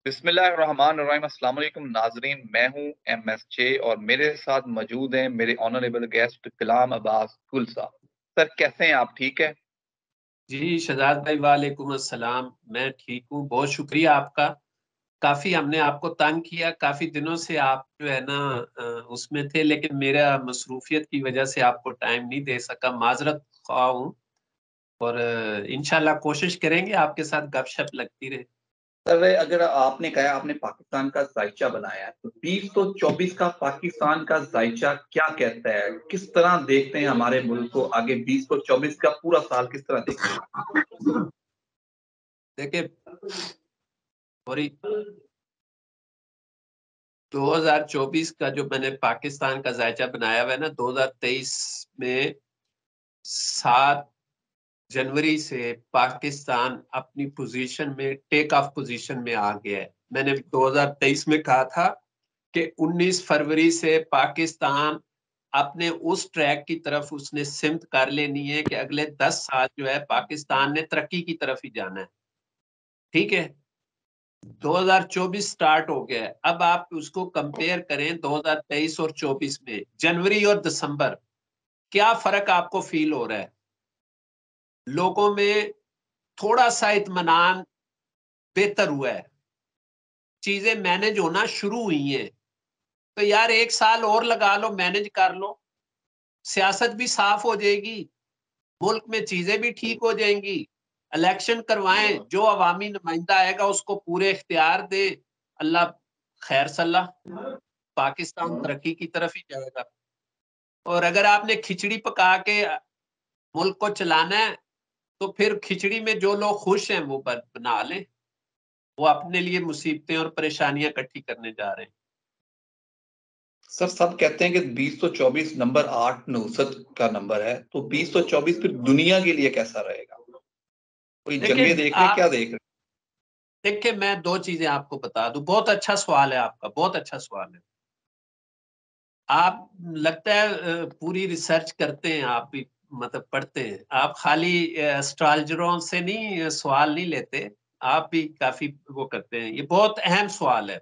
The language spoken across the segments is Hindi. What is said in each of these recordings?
बिस्मिल्लाहिर्रहमानिर्रहीम। अस्सलाम वालेकुम नाजरीन, मैं हूं MSJ और मेरे साथ मौजूद हैं मेरे ऑनरेबल गेस्ट कलाम अब्बास गुल साहब। सर कैसे हैं आप? ठीक है? जी शहजाद भाई, वालेकुम अस्सलाम। मैं ठीक हूँ, बहुत शुक्रिया आपका। काफी हमने आपको तंग किया, काफी दिनों से आप जो है ना उसमें थे, लेकिन मेरा मसरूफियत की वजह से आपको टाइम नहीं दे सका, माजरत ख्वाह हूँ। और इंशाल्लाह कोशिश करेंगे आपके साथ गपशप लगती रहे। सर अगर आपने कहा आपने पाकिस्तान का जायचा बनाया है तो 2024 का पाकिस्तान का जायचा क्या कहता है? किस तरह देखते हैं हमारे मुल्क को आगे? 2024 का पूरा साल किस तरह देखते हैं? देखिए, सॉरी, 2024 का जो मैंने पाकिस्तान का जायचा बनाया हुआ है ना, 2023 में 7 जनवरी से पाकिस्तान अपनी पोजीशन में, टेक ऑफ पोजीशन में आ गया है। मैंने 2023 में कहा था कि 19 फरवरी से पाकिस्तान अपने उस ट्रैक की तरफ उसने सिमत कर लेनी है कि अगले 10 साल जो है पाकिस्तान ने तरक्की की तरफ ही जाना है। ठीक है, 2024 स्टार्ट हो गया है। अब आप उसको कंपेयर करें 2023 और 24 में, जनवरी और दिसंबर, क्या फर्क आपको फील हो रहा है? लोगों में थोड़ा सा इत्मीनान बेहतर हुआ है, चीजें मैनेज होना शुरू हुई हैं। तो यार 1 साल और लगा लो, मैनेज कर लो, सियासत भी साफ हो जाएगी, मुल्क में चीजें भी ठीक हो जाएंगी। इलेक्शन करवाएं, जो अवामी नुमाइंदा आएगा उसको पूरे इख्तियार दे, अल्लाह खैर सल्ला, पाकिस्तान तरक्की की तरफ ही जाएगा। और अगर आपने खिचड़ी पका के मुल्क को चलाना है तो फिर खिचड़ी में जो लोग खुश हैं वो बना लें, वो अपने लिए मुसीबतें और परेशानियां इकट्ठी करने जा रहे हैं। सर सब कहते हैं कि 2024 नंबर 8 नहुसत का नंबर है, तो 2024 फिर दुनिया के लिए कैसा रहेगा? कोई जंगे देखिए देख रहे हैं, आप, क्या देख रहे देखिए मैं दो चीजें आपको बता दूं। बहुत अच्छा सवाल है आपका, बहुत अच्छा सवाल है। आप लगता है पूरी रिसर्च करते हैं आप भी, मतलब पढ़ते हैं आप, खाली एस्ट्रोलॉजरों से नहीं सवाल नहीं लेते, आप भी काफी वो करते हैं। ये बहुत अहम सवाल है।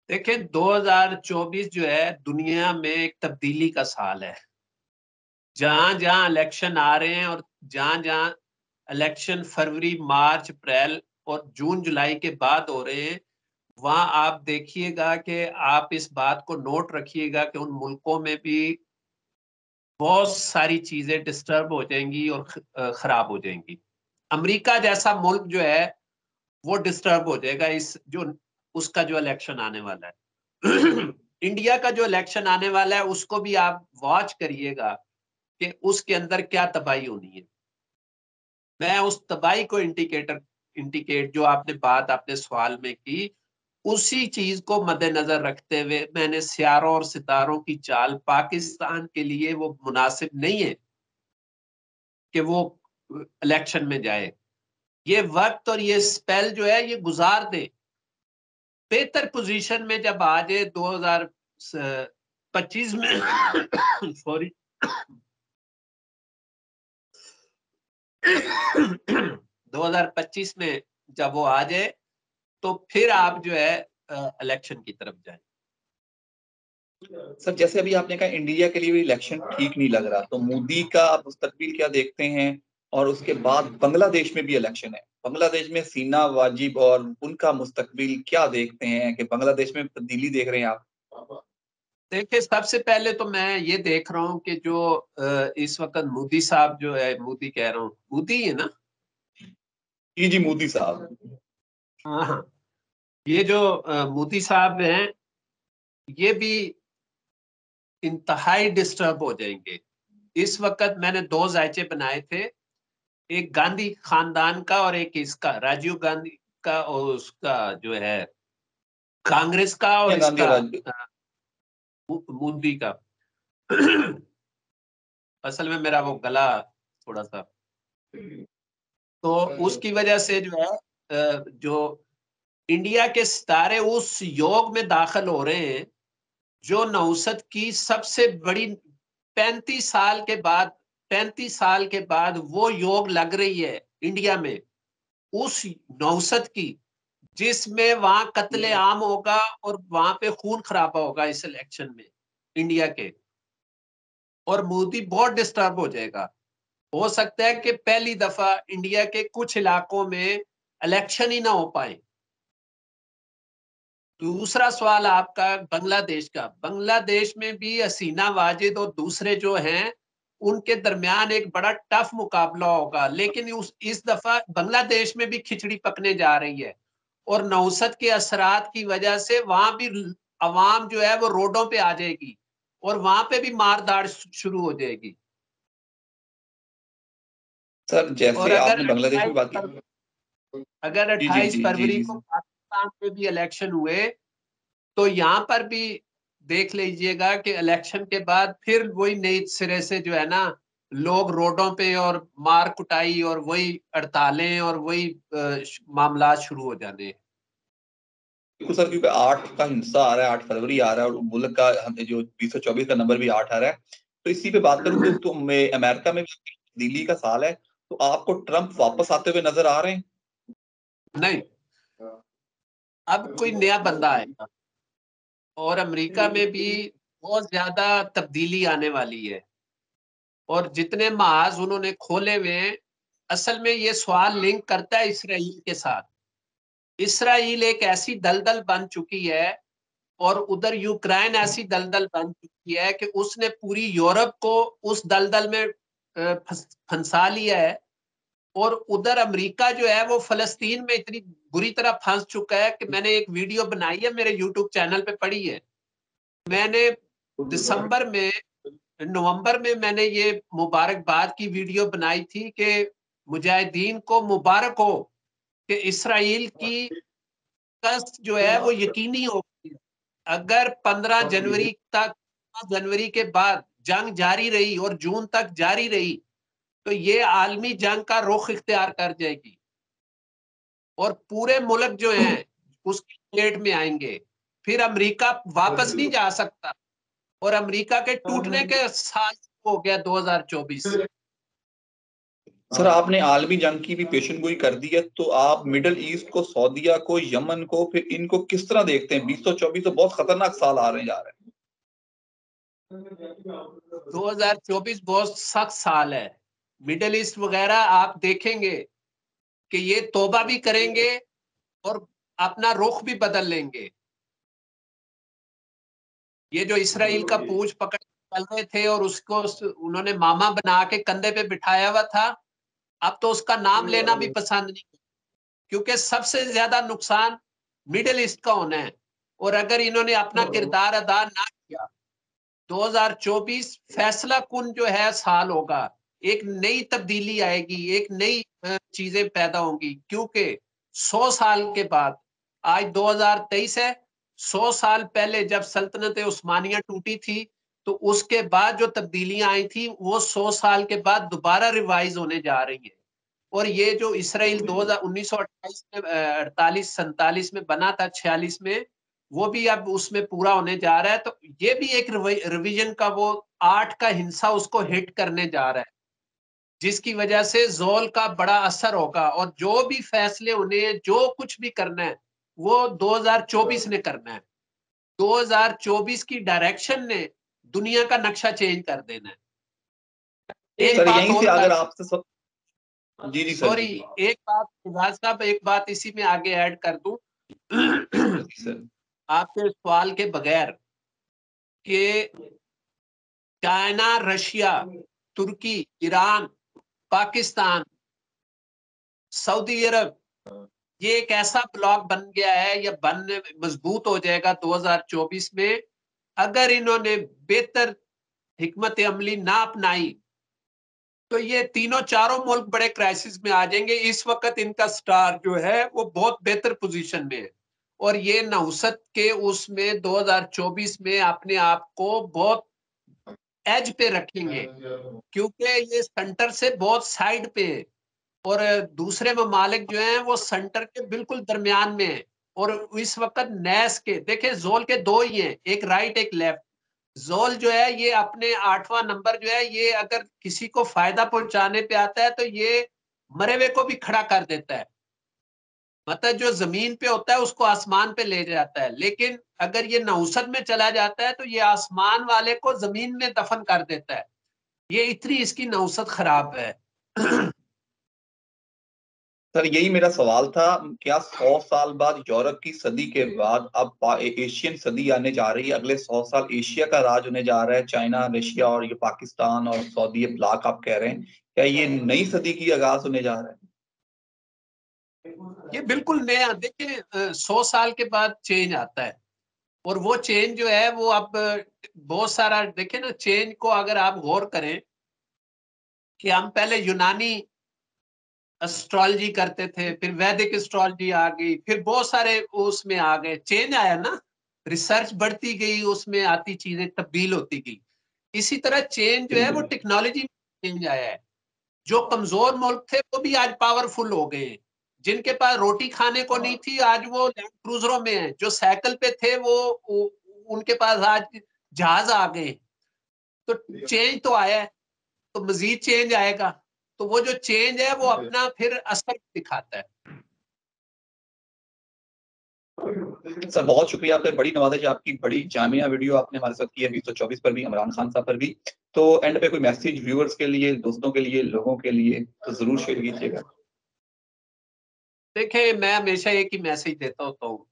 देखिए 2024 जो है दुनिया में एक तब्दीली का साल है। जहां जहां इलेक्शन आ रहे हैं और जहां जहां इलेक्शन फरवरी मार्च अप्रैल और जून जुलाई के बाद हो रहे हैं, वहां आप देखिएगा कि आप इस बात को नोट रखिएगा कि उन मुल्कों में भी बहुत सारी चीजें डिस्टर्ब हो जाएंगी और खराब हो जाएंगी। अमेरिका जैसा मुल्क जो है वो डिस्टर्ब हो जाएगा इस जो उसका जो इलेक्शन आने वाला है। इंडिया का जो इलेक्शन आने वाला है उसको भी आप वॉच करिएगा कि उसके अंदर क्या तबाही होनी है। मैं उस तबाही को इंडिकेट जो आपने बात आपने सवाल में की, उसी चीज को मद्देनजर रखते हुए मैंने सियारों और सितारों की चाल पाकिस्तान के लिए वो मुनासिब नहीं है कि वो इलेक्शन में जाए। ये वक्त और ये स्पेल जो है ये गुजार दे, बेहतर पोजीशन में जब आ जाए 2025 में। सॉरी, 2025 में जब वो आ जाए तो फिर आप जो है इलेक्शन की तरफ जाए। सर जैसे अभी आपने कहा इंडिया के लिए भी इलेक्शन ठीक नहीं लग रहा, तो मोदी का आप मुस्तकबिल क्या देखते हैं? और उसके बाद बांग्लादेश में भी इलेक्शन है, बांग्लादेश में सीना वाजिब और उनका मुस्तकबिल क्या देखते हैं कि बांग्लादेश में तब्दीली देख रहे हैं आप? देखिए सबसे पहले तो मैं ये देख रहा हूँ कि जो इस वक्त मोदी साहब जो है, मोदी कह रहा हूँ, मोदी है ना? जी जी, मोदी साहब। हाँ हाँ, ये जो मोदी साहब हैं ये भी इंतहाई डिस्टर्ब हो जाएंगे। इस वक्त मैंने 2 जायचे बनाए थे, एक गांधी खानदान का और एक इसका राजीव गांधी का, और उसका जो है कांग्रेस का, और सोनिया गांधी और इसका राज। मोदी का। असल में मेरा वो गला थोड़ा सा, तो उसकी वजह से जो है जो इंडिया के सितारे उस योग में दाखिल हो रहे हैं जो नौसत की सबसे बड़ी, 35 साल के बाद, 35 साल के बाद वो योग लग रही है इंडिया में, उस नौसत की जिसमें वहां कत्ले आम होगा और वहां पे खून खराबा होगा इस इलेक्शन में इंडिया के, और मोदी बहुत डिस्टर्ब हो जाएगा। हो सकता है कि पहली दफा इंडिया के कुछ इलाकों में इलेक्शन ही ना हो पाए। दूसरा सवाल आपका बांग्लादेश का, बांग्लादेश में भी हसीना वाजिद और दूसरे जो हैं उनके दरमियान एक बड़ा टफ मुकाबला होगा, लेकिन इस दफा बांग्लादेश में भी खिचड़ी पकने जा रही है, और नौसत के असरात की वजह से वहां भी अवाम जो है वो रोडों पे आ जाएगी और वहां पे भी मारदाड़ शुरू हो जाएगी। सर और जैसे आपने बांग्लादेश में बात की। अगर जी जी 28 जी जी फरवरी जी को जी। पाकिस्तान में भी इलेक्शन हुए तो यहाँ पर भी देख लीजिएगा कि इलेक्शन के बाद फिर वही नई सिरे से जो है ना, लोग रोडों पे और मार कुटाई और वही हड़तालें और वही मामला शुरू हो जाने। बिल्कुल सर, क्योंकि 8 का हिंसा आ रहा है, 8 फरवरी आ रहा है, और मुल्क का जो 2024 का नंबर भी 8 आ रहा है। तो इसी पे बात करूं तो मैं अमेरिका में दिल्ली का साल है, तो आपको ट्रंप वापस आते हुए नजर आ रहे हैं? नहीं, अब कोई नया बंदा आएगा और अमेरिका में भी बहुत ज्यादा तब्दीली आने वाली है, और जितने महाज उन्होंने खोले हुए हैं, असल में ये सवाल लिंक करता है इसराइल के साथ। इसराइल एक ऐसी दलदल बन चुकी है और उधर यूक्रेन ऐसी दलदल बन चुकी है कि उसने पूरी यूरोप को उस दलदल में फंसा लिया है, और उधर अमेरिका जो है वो फलस्तीन में इतनी बुरी तरह फंस चुका है कि मैंने एक वीडियो बनाई है, मेरे यूट्यूब चैनल पे पड़ी है। मैंने दिसंबर में, नवंबर में मैंने ये मुबारकबाद की वीडियो बनाई थी कि मुजाहिदीन को मुबारक हो कि इसराइल की कष्ट जो है वो यकीनी हो गई है। अगर 15 जनवरी तक, जनवरी के बाद जंग जारी रही और जून तक जारी रही तो ये आलमी जंग का रुख इख्तियार कर जाएगी, और पूरे मुल्क जो हैं उसकी पेट में आएंगे। फिर अमेरिका वापस नहीं जा सकता, और अमेरिका के टूटने के साल हो गया 2024। सर आपने आलमी जंग की भी पेशेनगोई कर दी है, तो आप मिडल ईस्ट को, सऊदीया को, यमन को, फिर इनको किस तरह देखते हैं? 2024 तो बहुत खतरनाक साल आ रहे जा रहे हैं। 2024 बहुत सख्त साल है। मिडिल ईस्ट वगैरह आप देखेंगे कि ये तौबा भी करेंगे और अपना रुख भी बदल लेंगे। ये जो इसराइल का पूंछ पकड़ के चल रहे थे और उसको उन्होंने मामा बना के कंधे पे बिठाया हुआ था, अब तो उसका नाम लेना भी पसंद नहीं, क्योंकि सबसे ज्यादा नुकसान मिडिल ईस्ट का होना है। और अगर इन्होंने अपना किरदार अदा ना किया, 2024 फैसला कुन जो है साल होगा। एक नई तब्दीली आएगी, एक नई चीजें पैदा होंगी, क्योंकि 100 साल के बाद, आज 2023 है, 100 साल पहले जब सल्तनत उस्मानिया टूटी थी तो उसके बाद जो तब्दीलियां आई थी वो 100 साल के बाद दोबारा रिवाइज होने जा रही है। और ये जो इसराइल 2000 1928 में 48 47 में बना था, 46 में, वो भी अब उसमें पूरा होने जा रहा है। तो ये भी एक रिवीजन का वो 8 का हिस्सा उसको हिट करने जा रहा है, जिसकी वजह से जोल का बड़ा असर होगा, और जो भी फैसले होने हैं, जो कुछ भी करना है, वो 2024 ने करना है। 2024 की डायरेक्शन ने दुनिया का नक्शा चेंज कर देना है। एक सर बात यहीं से और अगर कर, आपसे सब। जी जी सर, सॉरी, जी एक बात फिजाज साहब, एक बात इसी में आगे ऐड कर दूं। जी सर। आपके सवाल के बगैर कि चाइना, रशिया, तुर्की, ईरान, पाकिस्तान, सऊदी अरब, ये एक ऐसा ब्लॉक बन गया है या बनने मजबूत हो जाएगा 2024 में, अगर इन्होंने बेहतर हिकमत अमली ना अपनाई तो ये तीनों चारों मुल्क बड़े क्राइसिस में आ जाएंगे। इस वक्त इनका स्टार जो है वो बहुत बेहतर पोजीशन में है, और ये नौसत के उसमें 2024 में अपने आप को बहुत एज पे रखेंगे, क्योंकि ये सेंटर से बहुत साइड पे है, और दूसरे ममालिक जो हैं वो सेंटर के बिल्कुल दरमियान में है। और इस वक्त नैस के देखे, जोल के दो ही हैं, एक राइट एक लेफ्ट। जोल जो है ये अपने 8वां नंबर जो है, ये अगर किसी को फायदा पहुंचाने पे आता है तो ये मरे हुए को भी खड़ा कर देता है। मतलब जो जमीन पे होता है उसको आसमान पे ले जाता है, लेकिन अगर ये नौसत में चला जाता है तो ये आसमान वाले को जमीन में दफन कर देता है। ये इतनी इसकी नौसत खराब है। सर यही मेरा सवाल था, क्या 100 साल बाद, यूरोप की सदी के बाद अब एशियन सदी आने जा रही है, अगले 100 साल एशिया का राज होने जा रहा है, चाइना, रशिया और ये पाकिस्तान और सऊदी, ये ब्लॉक आप कह रहे हैं, क्या ये नई सदी की आगाज होने जा रहा है? ये बिल्कुल नया, देखिए 100 साल के बाद चेंज आता है, और वो चेंज जो है वो अब बहुत सारा, देखिए ना, चेंज को अगर आप गौर करें कि हम पहले यूनानी एस्ट्रोलॉजी करते थे, फिर वैदिक एस्ट्रोलॉजी आ गई, फिर बहुत सारे उसमें आ गए, चेंज आया ना, रिसर्च बढ़ती गई, उसमें आती चीजें तब्दील होती गई। इसी तरह चेंज जो है वो टेक्नोलॉजी में चेंज आया है। जो कमजोर मुल्क थे वो भी आज पावरफुल हो गए हैं। जिनके पास रोटी खाने को नहीं थी आज वो लैंड क्रूजरों में है, जो साइकिल पे थे उनके पास आज जहाज आ गए। तो चेंज तो आया है, तो मजीद चेंज आएगा, तो वो जो चेंज है वो अपना फिर असर दिखाता है। सर बहुत शुक्रिया, आपका बड़ी नवाज़िश, आपकी बड़ी जामिया वीडियो आपने हमारे साथ की है 224 पर भी, इमरान खान साहब पर भी। तो एंड पे कोई मैसेज व्यूअर्स के लिए, दोस्तों के लिए, लोगों के लिए तो जरूर शेयर कीजिएगा। देखिए मैं हमेशा एक ही मैसेज देता होता हूँ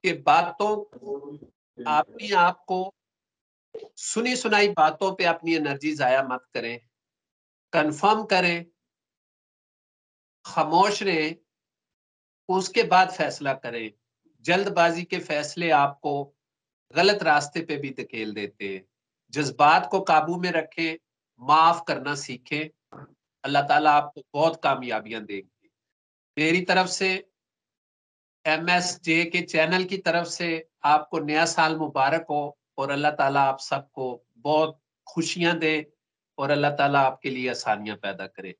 कि बातों, अपनी आप को सुनी सुनाई बातों पे अपनी एनर्जी जाया मत करें, कंफर्म करें, खामोश रहें, उसके बाद फैसला करें। जल्दबाजी के फैसले आपको गलत रास्ते पे भी धकेल देते हैं। जज्बात को काबू में रखें, माफ करना सीखें, अल्लाह ताला आपको बहुत कामयाबियां देंगे। मेरी तरफ से, MSJ के चैनल की तरफ से आपको नया साल मुबारक हो, और अल्लाह ताला आप सबको बहुत खुशियां दे, और अल्लाह ताला आपके लिए आसानियां पैदा करे।